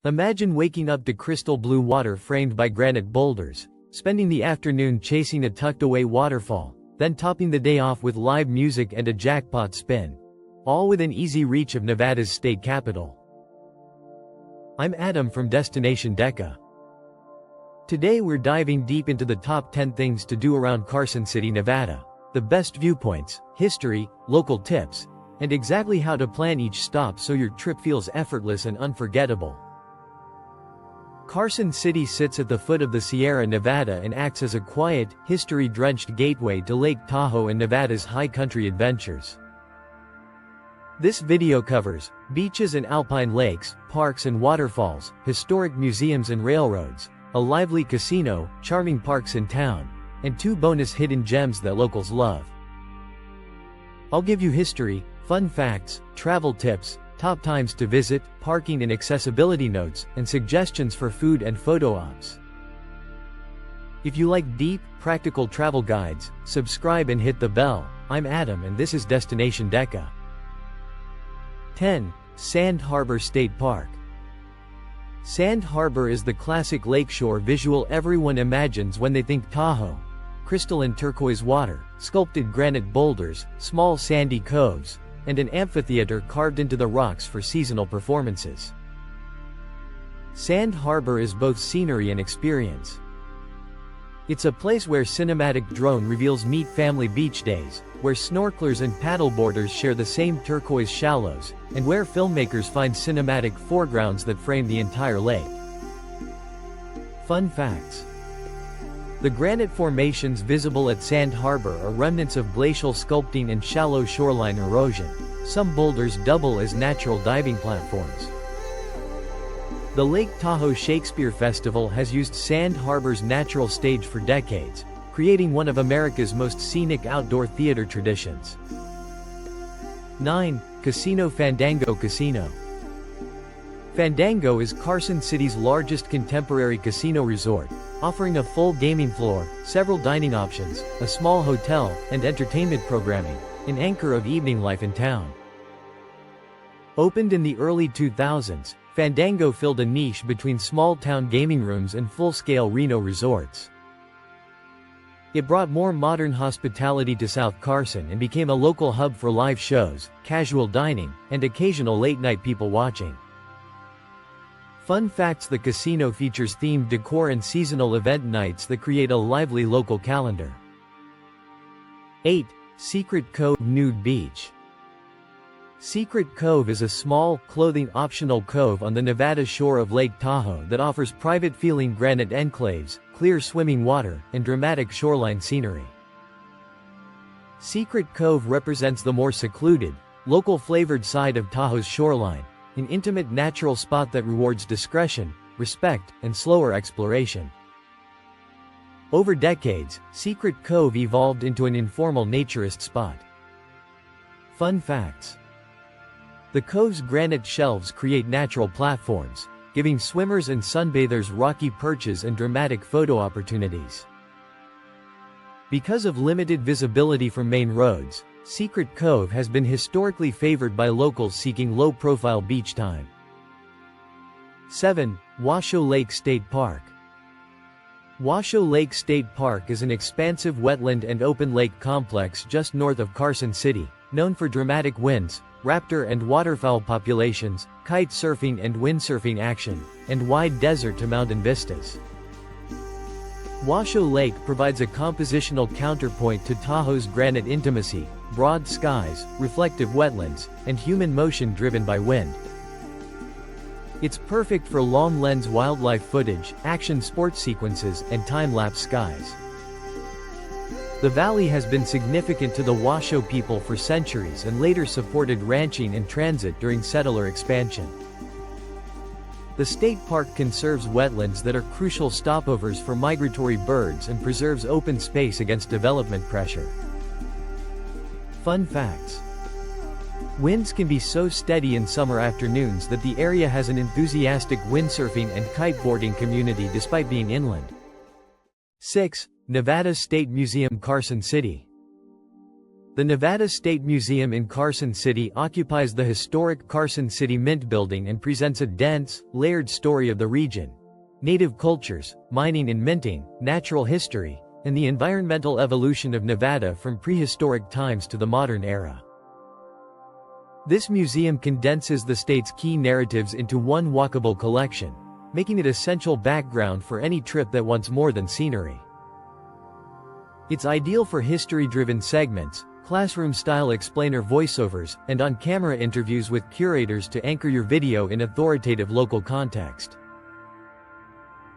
Imagine waking up to crystal blue water framed by granite boulders, spending the afternoon chasing a tucked-away waterfall, then topping the day off with live music and a jackpot spin. All within easy reach of Nevada's state capital. I'm Adam from Destination Deca. Today we're diving deep into the top 10 things to do around Carson City, Nevada. The best viewpoints, history, local tips, and exactly how to plan each stop so your trip feels effortless and unforgettable. Carson City sits at the foot of the Sierra Nevada and acts as a quiet, history-drenched gateway to Lake Tahoe and Nevada's high country adventures. This video covers beaches and alpine lakes, parks and waterfalls, historic museums and railroads, a lively casino, charming parks in town, and 2 bonus hidden gems that locals love. I'll give you history, fun facts, travel tips, top times to visit, parking and accessibility notes, and suggestions for food and photo ops. If you like deep, practical travel guides, subscribe and hit the bell. I'm Adam and this is Destination Deca. 10. Sand Harbor State Park. Sand Harbor is the classic lakeshore visual everyone imagines when they think Tahoe. Crystalline turquoise water, sculpted granite boulders, small sandy coves, and an amphitheater carved into the rocks for seasonal performances. Sand Harbor is both scenery and experience. It's a place where cinematic drone reveals meet family beach days, where snorkelers and paddleboarders share the same turquoise shallows, and where filmmakers find cinematic foregrounds that frame the entire lake. Fun facts. The granite formations visible at Sand Harbor are remnants of glacial sculpting and shallow shoreline erosion. Some boulders double as natural diving platforms. The Lake Tahoe Shakespeare Festival has used Sand Harbor's natural stage for decades, creating one of America's most scenic outdoor theater traditions. 9. Casino Fandango Casino. Fandango is Carson City's largest contemporary casino resort, offering a full gaming floor, several dining options, a small hotel, and entertainment programming, an anchor of evening life in town. Opened in the early 2000s, Fandango filled a niche between small-town gaming rooms and full-scale Reno resorts. It brought more modern hospitality to South Carson and became a local hub for live shows, casual dining, and occasional late-night people watching. Fun facts: the casino features themed decor and seasonal event nights that create a lively local calendar. 8. Secret Cove Nude Beach. Secret Cove is a small, clothing-optional cove on the Nevada shore of Lake Tahoe that offers private-feeling granite enclaves, clear swimming water, and dramatic shoreline scenery. Secret Cove represents the more secluded, local-flavored side of Tahoe's shoreline, an intimate natural spot that rewards discretion, respect, and slower exploration. Over decades, Secret Cove evolved into an informal naturist spot. Fun facts. The cove's granite shelves create natural platforms, giving swimmers and sunbathers rocky perches and dramatic photo opportunities. Because of limited visibility from main roads, Secret Cove has been historically favored by locals seeking low-profile beach time. 7. Washoe Lake State Park. Washoe Lake State Park is an expansive wetland and open lake complex just north of Carson City, known for dramatic winds, raptor and waterfowl populations, kite surfing and windsurfing action, and wide desert to mountain vistas. Washoe Lake provides a compositional counterpoint to Tahoe's granite intimacy, broad skies, reflective wetlands, and human motion driven by wind. It's perfect for long-lens wildlife footage, action sports sequences, and time-lapse skies. The valley has been significant to the Washoe people for centuries and later supported ranching and transit during settler expansion. The state park conserves wetlands that are crucial stopovers for migratory birds and preserves open space against development pressure. Fun facts. Winds can be so steady in summer afternoons that the area has an enthusiastic windsurfing and kiteboarding community despite being inland. 6. Nevada State Museum Carson City. The Nevada State Museum in Carson City occupies the historic Carson City Mint Building and presents a dense, layered story of the region, native cultures, mining and minting, natural history, and the environmental evolution of Nevada from prehistoric times to the modern era. This museum condenses the state's key narratives into one walkable collection, making it essential background for any trip that wants more than scenery. It's ideal for history-driven segments, classroom-style explainer voiceovers, and on-camera interviews with curators to anchor your video in authoritative local context.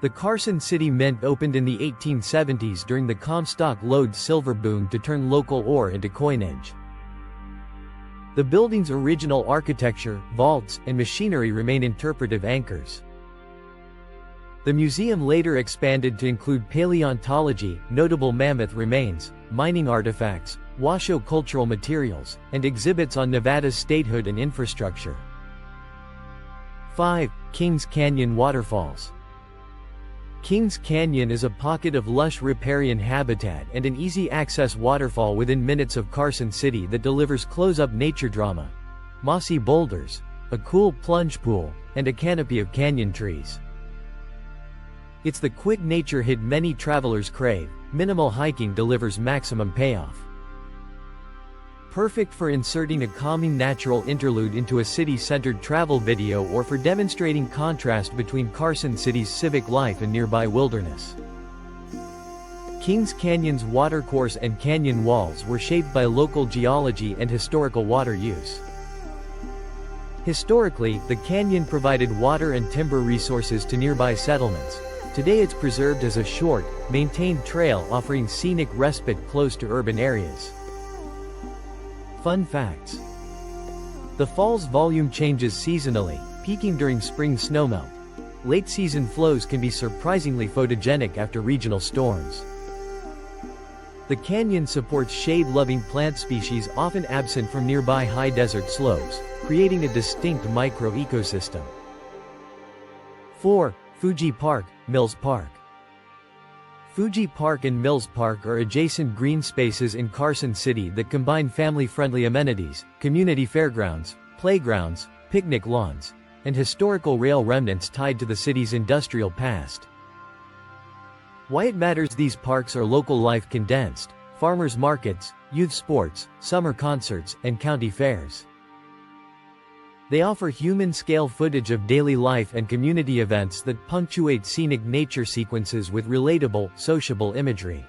The Carson City Mint opened in the 1870s during the Comstock Lode silver boom to turn local ore into coinage. The building's original architecture, vaults, and machinery remain interpretive anchors. The museum later expanded to include paleontology, notable mammoth remains, mining artifacts, Washoe cultural materials, and exhibits on Nevada's statehood and infrastructure. 5. Kings Canyon Waterfalls. Kings Canyon is a pocket of lush riparian habitat and an easy-access waterfall within minutes of Carson City that delivers close-up nature drama, mossy boulders, a cool plunge pool, and a canopy of canyon trees. It's the quick nature hit many travelers crave. Minimal hiking delivers maximum payoff. Perfect for inserting a calming natural interlude into a city-centered travel video or for demonstrating contrast between Carson City's civic life and nearby wilderness. Kings Canyon's watercourse and canyon walls were shaped by local geology and historical water use. Historically, the canyon provided water and timber resources to nearby settlements. Today it's preserved as a short, maintained trail offering scenic respite close to urban areas. Fun facts. The fall's volume changes seasonally, peaking during spring snowmelt. Late-season flows can be surprisingly photogenic after regional storms. The canyon supports shade-loving plant species often absent from nearby high desert slopes, creating a distinct micro-ecosystem. 4. Fuji Park, Mills Park. Fuji Park and Mills Park are adjacent green spaces in Carson City that combine family-friendly amenities, community fairgrounds, playgrounds, picnic lawns, and historical rail remnants tied to the city's industrial past. Why it matters: these parks are local life condensed: farmers markets, youth sports, summer concerts, and county fairs. They offer human-scale footage of daily life and community events that punctuate scenic nature sequences with relatable, sociable imagery.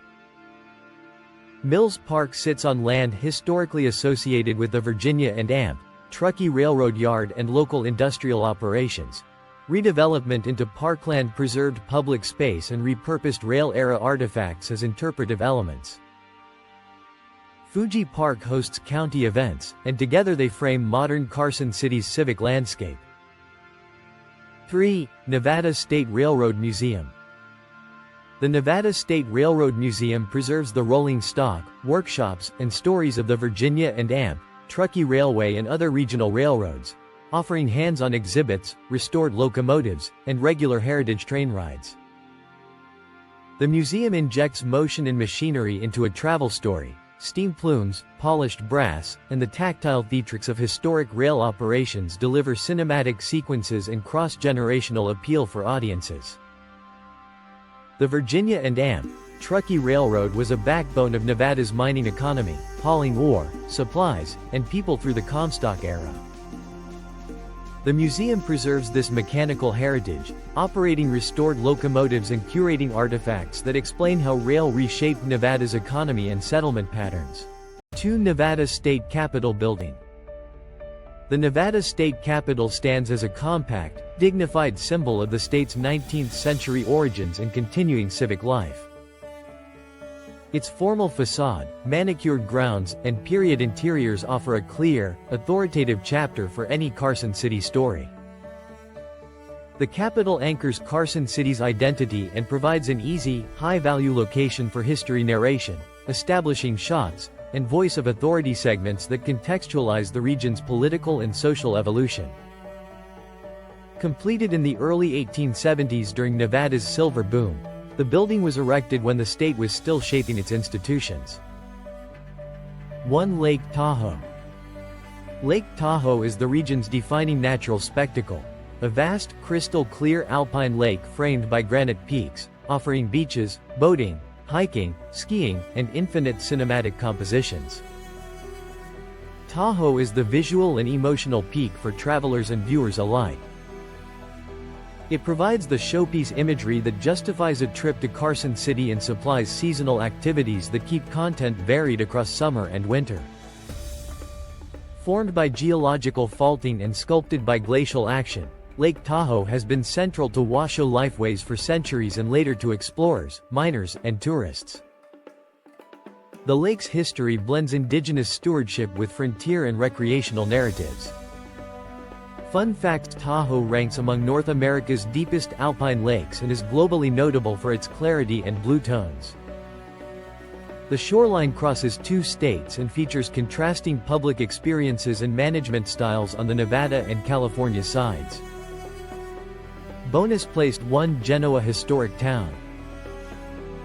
Mills Park sits on land historically associated with the Virginia and Amp, Truckee Railroad Yard and local industrial operations. Redevelopment into parkland preserved public space and repurposed rail-era artifacts as interpretive elements. Fuji Park hosts county events, and together they frame modern Carson City's civic landscape. 3. Nevada State Railroad Museum. The Nevada State Railroad Museum preserves the rolling stock, workshops, and stories of the Virginia and Amp, Truckee Railway and other regional railroads, offering hands-on exhibits, restored locomotives, and regular heritage train rides. The museum injects motion and machinery into a travel story. Steam plumes, polished brass, and the tactile theatrics of historic rail operations deliver cinematic sequences and cross-generational appeal for audiences. The Virginia and Amp, Truckee Railroad was a backbone of Nevada's mining economy, hauling ore, supplies, and people through the Comstock era. The museum preserves this mechanical heritage, operating restored locomotives and curating artifacts that explain how rail reshaped Nevada's economy and settlement patterns. 2. Nevada State Capitol Building. The Nevada State Capitol stands as a compact, dignified symbol of the state's 19th-century origins and continuing civic life. Its formal facade, manicured grounds, and period interiors offer a clear, authoritative chapter for any Carson City story. The Capitol anchors Carson City's identity and provides an easy, high-value location for history narration, establishing shots and voice of authority segments that contextualize the region's political and social evolution. Completed in the early 1870s during Nevada's silver boom, the building was erected when the state was still shaping its institutions. 1. Lake Tahoe. Lake Tahoe is the region's defining natural spectacle. A vast, crystal-clear alpine lake framed by granite peaks, offering beaches, boating, hiking, skiing, and infinite cinematic compositions. Tahoe is the visual and emotional peak for travelers and viewers alike. It provides the showpiece imagery that justifies a trip to Carson City and supplies seasonal activities that keep content varied across summer and winter. Formed by geological faulting and sculpted by glacial action, Lake Tahoe has been central to Washoe lifeways for centuries and later to explorers, miners, and tourists. The lake's history blends indigenous stewardship with frontier and recreational narratives. Fun fact: Tahoe ranks among North America's deepest alpine lakes and is globally notable for its clarity and blue tones. The shoreline crosses 2 states and features contrasting public experiences and management styles on the Nevada and California sides. Bonus placed 1. Genoa Historic Town.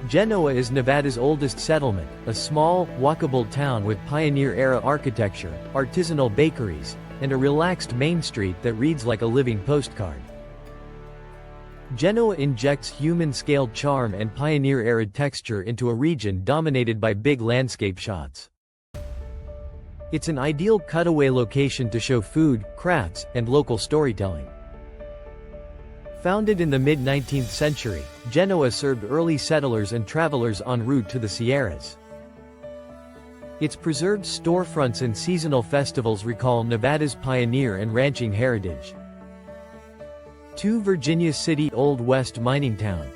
Genoa is Nevada's oldest settlement, a small, walkable town with pioneer-era architecture, artisanal bakeries, and a relaxed main street that reads like a living postcard. Genoa injects human-scale charm and pioneer-era texture into a region dominated by big landscape shots. It's an ideal cutaway location to show food, crafts, and local storytelling. Founded in the mid-19th century, Genoa served early settlers and travelers en route to the Sierras. Its preserved storefronts and seasonal festivals recall Nevada's pioneer and ranching heritage. 2. Virginia City Old West mining town.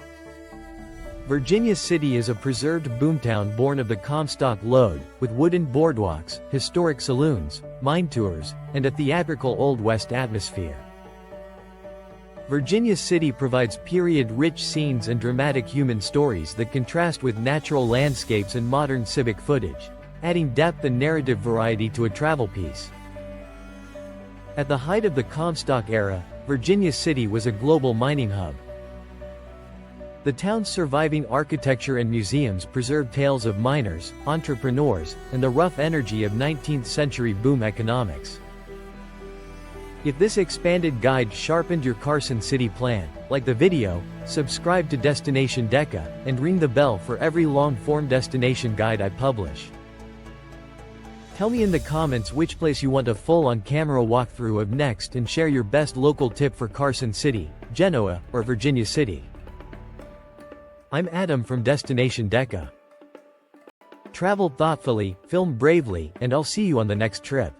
Virginia City is a preserved boomtown born of the Comstock Lode, with wooden boardwalks, historic saloons, mine tours, and a theatrical Old West atmosphere. Virginia City provides period-rich scenes and dramatic human stories that contrast with natural landscapes and modern civic footage, adding depth and narrative variety to a travel piece. At the height of the Comstock era, Virginia City was a global mining hub. The town's surviving architecture and museums preserve tales of miners, entrepreneurs, and the rough energy of 19th-century boom economics. If this expanded guide sharpened your Carson City plan, like the video, subscribe to Destination Deca, and ring the bell for every long-form destination guide I publish. Tell me in the comments which place you want a full on-camera walkthrough of next, and share your best local tip for Carson City, Genoa, or Virginia City. I'm Adam from Destination Deca. Travel thoughtfully, film bravely, and I'll see you on the next trip.